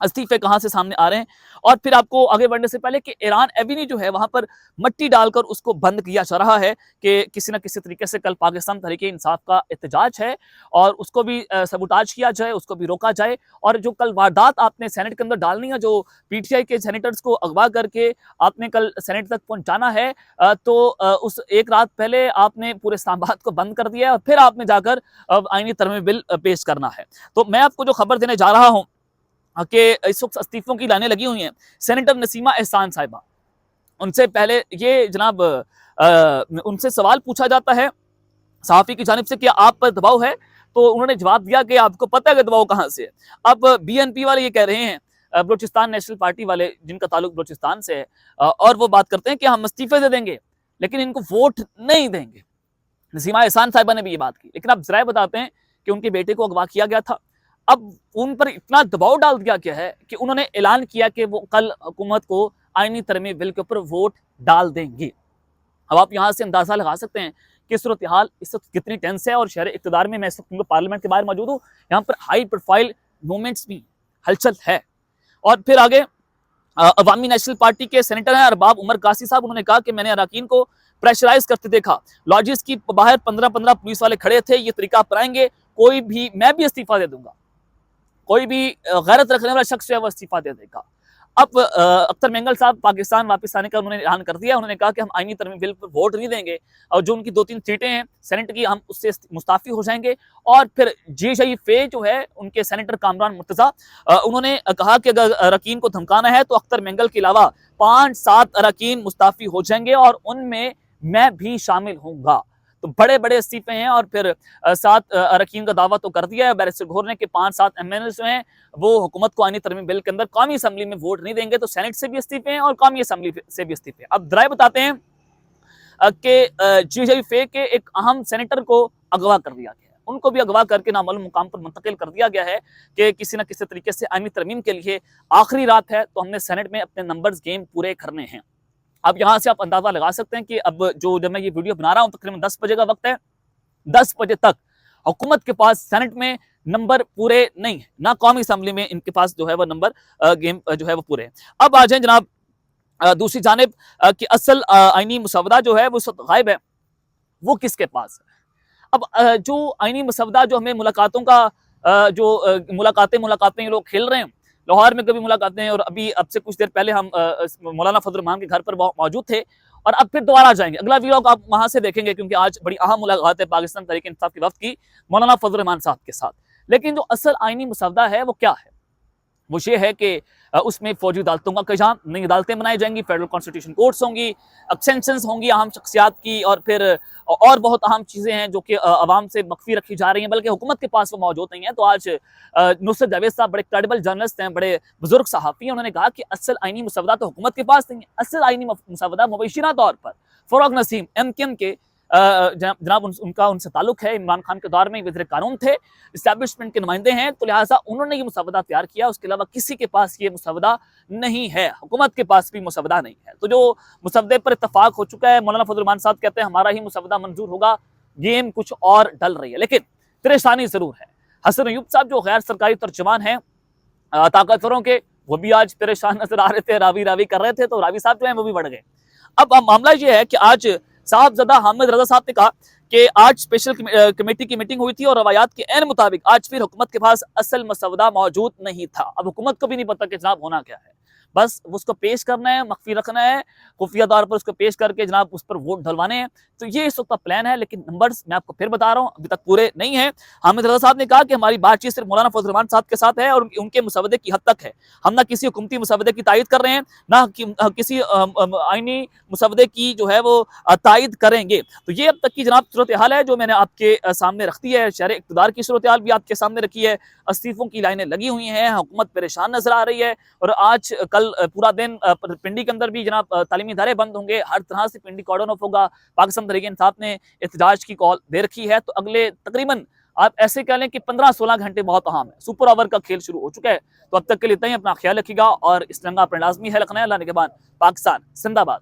استعفے کہاں سے سامنے آ رہے ہیں. اور پھر آپ کو آگے بڑھنے سے پہلے کہ ایران ایوینی جو ہے وہاں پر مٹی ڈال کر اس کو بند کیا جا رہا ہے کہ کسی نہ کسی طریقے سے کل پاکستان تحریک انصاف کا احتجاج ہے اور اس کو بھی سبوٹاج کیا جائے, اس کو بھی روکا جائے. اور جو کل واردات آپ نے سینٹ کے اندر ڈالنی ہے, جو پی ٹی آئی کے سینیٹرز کو اغوا کر کے آپ نے کل سینٹ تک پہنچانا ہے, تو اس ایک رات پہلے آپ نے پورے اسلام آباد کو بند کر دیا ہے اور پھر آپ نے جا کر آئینی ترمیم بل پیش کرنا ہے. تو میں آپ کو جو خبر دینے جا رہا ہوں کہ اس وقت استعفوں کی لائنیں لگی ہوئی ہیں. سینیٹر نسیمہ احسان صاحبہ, ان سے پہلے یہ جناب ان سے سوال پوچھا جاتا ہے صحافی کی جانب سے کہ آپ پر دباؤ ہے, تو انہوں نے جواب دیا کہ آپ کو پتہ ہے کہ دباؤ کہاں سے ہے. اب بی این پی والے یہ کہہ رہے ہیں, بلوچستان نیشنل پارٹی والے جن کا تعلق بلوچستان سے ہے, اور وہ بات کرتے ہیں کہ ہم استعفے دے دیں گے لیکن ان کو ووٹ نہیں دیں گے. نسیمہ احسان صاحبہ نے بھی یہ بات کی, لیکن اب ذرائع بتاتے ہیں کہ ان کے بیٹے کو اغوا کیا گیا تھا. اب ان پر اتنا دباؤ ڈال دیا گیا ہے کہ انہوں نے اعلان کیا کہ وہ کل حکومت کو آئینی ترمیم بل کے اوپر ووٹ ڈال دیں گے. اب آپ یہاں سے اندازہ لگا سکتے ہیں کہ صورتحال اس وقت کتنی ٹینس ہے. اور شہر اقتدار میں اس وقت پارلیمنٹ کے باہر موجود ہوں, یہاں پر ہائی پروفائل موومنٹس بھی ہلچل ہے. اور پھر آگے عوامی نیشنل پارٹی کے سینیٹر ہیں ارباب عمر قاسی صاحب, انہوں نے کہا کہ میں نے اراکین کو پریشرائز کرتے دیکھا, لاجز کی باہر 15 پولیس والے کھڑے تھے, یہ طریقہ اپنائیں گے کوئی بھی, میں بھی استعفیٰ دے دوں گا, کوئی بھی غیرت رکھنے والا شخص جو ہے وہ استعفیٰ دے دے گا. اب اختر مینگل صاحب پاکستان واپس آنے کا انہوں نے اعلان کر دیا. انہوں نے کہا کہ ہم آئینی ترمیم بل پر ووٹ نہیں دیں گے, اور جو ان کی 2-3 سیٹیں ہیں سینٹ کی ہم اس سے مستعفی ہو جائیں گے. اور پھر جی شریف فے جو ہے ان کے سینیٹر کامران مرتضیٰ, انہوں نے کہا کہ اگر اراکین کو دھمکانا ہے تو اختر مینگل کے علاوہ 5-7 اراکین مستعفی ہو جائیں گے اور ان میں بھی شامل ہوں گا. تو بڑے بڑے استعفے ہیں. اور پھر 7 اراکین کا دعویٰ تو کر دیا ہے بیرسٹر گھور نے کہ 5-7 ایم این ایز جو ہیں وہ حکومت کو آئینی ترمیم بل کے اندر قومی اسمبلی میں ووٹ نہیں دیں گے, تو سینٹ سے بھی استعفے ہیں اور قومی اسمبلی سے بھی استعفے. اب ذرائع بتاتے ہیں کہ جی جی فے کے ایک اہم سینیٹر کو اغوا کر دیا گیا ہے, ان کو بھی اغوا کر کے نامعلوم مقام پر منتقل کر دیا گیا ہے کہ کسی نہ کسی طریقے سے آئینی ترمیم کے لیے آخری رات ہے, تو ہم نے سینٹ میں اپنے نمبرز گیم پورے کرنے ہیں. اب یہاں سے آپ اندازہ لگا سکتے ہیں کہ اب جب میں یہ ویڈیو بنا رہا ہوں تقریباً 10 بجے کا وقت ہے, 10 بجے تک حکومت کے پاس سینٹ میں نمبر پورے نہیں ہیں, نہ قومی اسمبلی میں ان کے پاس جو ہے وہ نمبر گیم جو ہے وہ پورے ہیں. اب آ جائیں جناب دوسری جانب کہ اصل آئینی مسودہ جو ہے وہ غائب ہے, وہ کس کے پاس ہے. اب جو آئینی مسودہ جو ہمیں ملاقاتوں کا جو ملاقاتیں لوگ کھیل رہے ہیں, لاہور میں کبھی ملاقاتیں ہیں, اور ابھی اب سے کچھ دیر پہلے ہم مولانا فضل الرحمان کے گھر پر موجود تھے, اور اب پھر دوبارہ جائیں گے. اگلا ویلاگ آپ وہاں سے دیکھیں گے کیونکہ آج بڑی اہم ملاقات ہے پاکستان تحریک انصاف کے وفد کی مولانا فضل الرحمان صاحب کے ساتھ. لیکن جو اصل آئینی مسودہ ہے وہ کیا ہے, وہ یہ ہے کہ اس میں فوجی عدالتوں کا قیام, نئی عدالتیں بنائی جائیں گی, فیڈرل کانسٹیٹیوشن کورٹس ہوں گی, ایکسٹینشنز ہوں گی اہم شخصیات کی, اور پھر اور بہت اہم چیزیں ہیں جو کہ عوام سے مخفی رکھی جا رہی ہیں بلکہ حکومت کے پاس وہ موجود نہیں ہیں. تو آج نصرت جاوید صاحب بڑے کریڈیبل جرنلسٹ ہیں, بڑے بزرگ صحافی ہیں, انہوں نے کہا کہ اصل آئینی مسودہ تو حکومت کے پاس نہیں ہے, اصل آئینی مسودہ مبینہ طور پر فروغ نسیم ایم کیو ایم کے جناب ان سے تعلق ہے, عمران خان کے دور میں وزیر قانون تھے, اسٹیبلشمنٹ کے نمائندے ہیں, تو لہٰذا انہوں نے یہ مسودہ تیار کیا, اس کے علاوہ کسی کے پاس یہ مسودہ نہیں ہے, حکومت کے پاس بھی مسودہ نہیں ہے. تو جو مسودے پر اتفاق ہو چکا ہے, مولانا فضل الرحمان صاحب کہتے ہیں ہمارا ہی مسودہ منظور ہوگا, گیم کچھ اور ڈل رہی ہے. لیکن پریشانی ضرور ہے. حسن ایوب صاحب جو غیر سرکاری ترجمان ہیں طاقتوروں کے, وہ بھی آج پریشان نظر آ رہے تھے, راوی کر رہے تھے, تو راوی صاحب جو ہیں وہ بھی بڑھ گئے. اب معاملہ یہ ہے کہ آج صاحبزادہ حامد رضا صاحب نے کہا کہ آج اسپیشل کمیٹی کی میٹنگ ہوئی تھی اور روایات کے عین مطابق آج پھر حکومت کے پاس اصل مسودہ موجود نہیں تھا. اب حکومت کو بھی نہیں پتا کہ جناب ہونا کیا ہے, بس اس کو پیش کرنا ہے, مخفی رکھنا ہے, خفیہ طور پر اس کو پیش کر کے جناب اس پر ووٹ ڈلوانے ہیں. تو یہ اس وقت کا پلان ہے, لیکن نمبرز میں آپ کو پھر بتا رہا ہوں ابھی تک پورے نہیں ہیں. حامد رضا صاحب نے کہا کہ ہماری بات چیت صرف مولانا فضل الرحمان صاحب کے ساتھ ہے اور ان کے مسودے کی حد تک ہے. ہم نہ کسی حکومتی مسودے کی تائید کر رہے ہیں, نہ کسی آئینی مسودے کی جو ہے وہ تائید کریں گے. تو یہ اب تک کی جناب صورتحال ہے جو میں نے آپ کے سامنے رکھ دی ہے. شہر اقتدار کی صورتحال بھی آپ کے سامنے رکھی ہے, استعفوں کی لائنیں لگی ہوئی ہیں, حکومت پریشان نظر آ رہی ہے, اور آج کل پورا دن پنڈی کے اندر بھی جناب تعلیمی ادارے بند ہوں گے, ہر طرح سے پنڈی کارڈن آف ہوگا. پاکستان تحریک انصاف نے احتجاج کی کال دے رکھی ہے, تو اگلے تقریباً آپ ایسے کہہ لیں کہ 15-16 گھنٹے بہت اہم ہے. سپر اوور کا کھیل شروع ہو چکا ہے. تو اب تک کے لیے اتنا ہی, اپنا خیال رکھیے گا, اور اس ترنگا پر لازمی ہے رکھنا ہے. اللہ نگہبان. پاکستان زندہ باد.